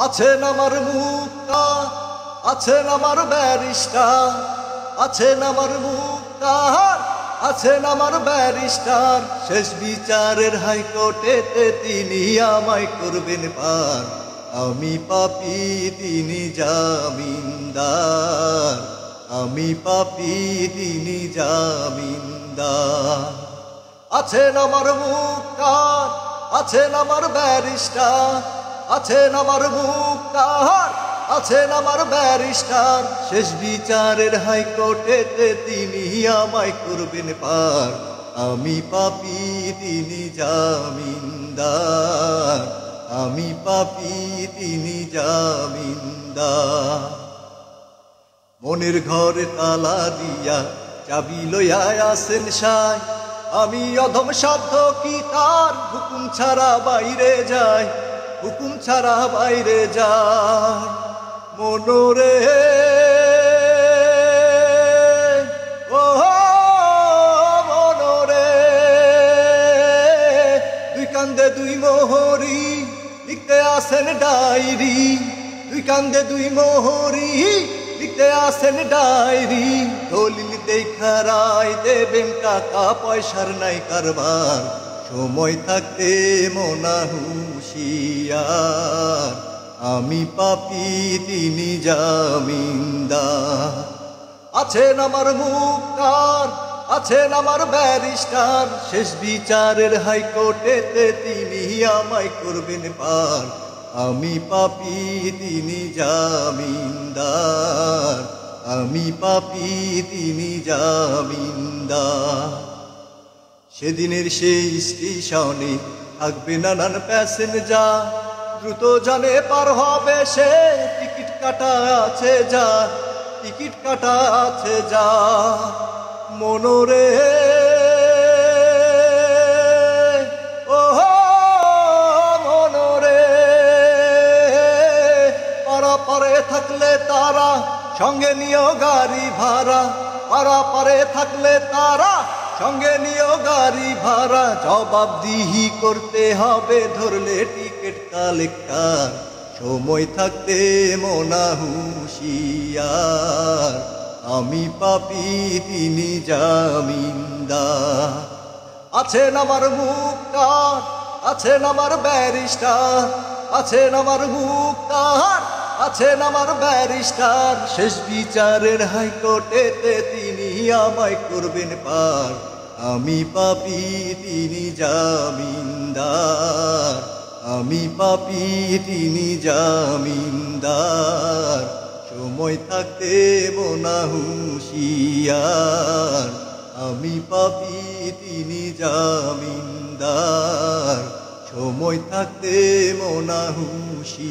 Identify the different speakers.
Speaker 1: আছেন আমার মুক্তা, আছেন আমার ব্যারিস্টার, আছেন আমার মুক্তার, আছেন আমার ব্যারিস্টার। শেষ বিচারের হাইকোর্টেতে তিনি আমায় করবেন পার। আমি পাপী, তিনি জামিনদার। আমি পাপী, তিনি জামিনদার। আছেন আমার মুক্তার, আছেন আমার ব্যারিস্টার, আছেন আমার মুক্তার, আছেন আমার ব্যারিস্টার। শেষ বিচারের হাইকোর্টেতে তিনি আমায় করবেন পার। আমি পাপী, তিনি জামিনদার। আমি পাপী, তিনি জামিনদার। মনের ঘরে তালা দিয়া চাবি লইয়া আসেন সাই। আমি অধম সাধ্য কি তার হুকুম ছাড়া বাইরে যাই, হুকুম ছাড়া বাইরে যায়। মনোরে ও মনোরে, দুই কান্দে দুই মোহরি লিখতে আসেন ডায়েরি। দুই কান্দে দুই মোহরি লিখতে আসেন ডায়েরি। দলিল দেখা রায় দেবেন, টাকা পয়সার নাই কারবার। সময় থাকতে মনা হুঁশিয়ার। আমি পাপী, তিনি জামিনদার। আছেন আমার মুক্তার, আছেন আমার ব্যারিস্টার। শেষ বিচারের হাইকোর্টেতে তিনি আমায় করবেন পার। আমি পাপী, তিনি জামিনদার। আমি পাপী, তিনি জামিনদার। সেদিনের সেই স্টেশনে থাকবে নানান প্যাসেঞ্জার। দ্রুত জানে পার হবে সে, টিকিট কাটা আছে যা, টিকিট কাটা আছে যা। মনোরে ও মনোরে, পারে থাকলে তারা সঙ্গে নিও গাড়ি ভাড়া। পারে থাকলে তারা সঙ্গে নিও গাড়ি ভাড়া। জবাবদিহি করতে হবে ধরলে টিকিট কালেক্টর। সময় থাকতে মনা হুঁশিয়ার। আমি পাপী, তিনি জামিনদার। আছেন আমার মুক্তার, আছেন আমার ব্যারিস্টার, আছেন আমার মুক্তার, আছেন আমার ব্যারিস্টার। শেষ বিচারের হাইকোর্টেতে তিনি আমায় করবেন পার। আমি পাপী, তিনি জামিনদার। আমি পাপী, তিনি জামিনদার। সময় থাকতে মনা হুঁশিয়ার। আমি পাপী, তিনি জামিনদার। সময় থাকতে মনা হুঁশিয়ার।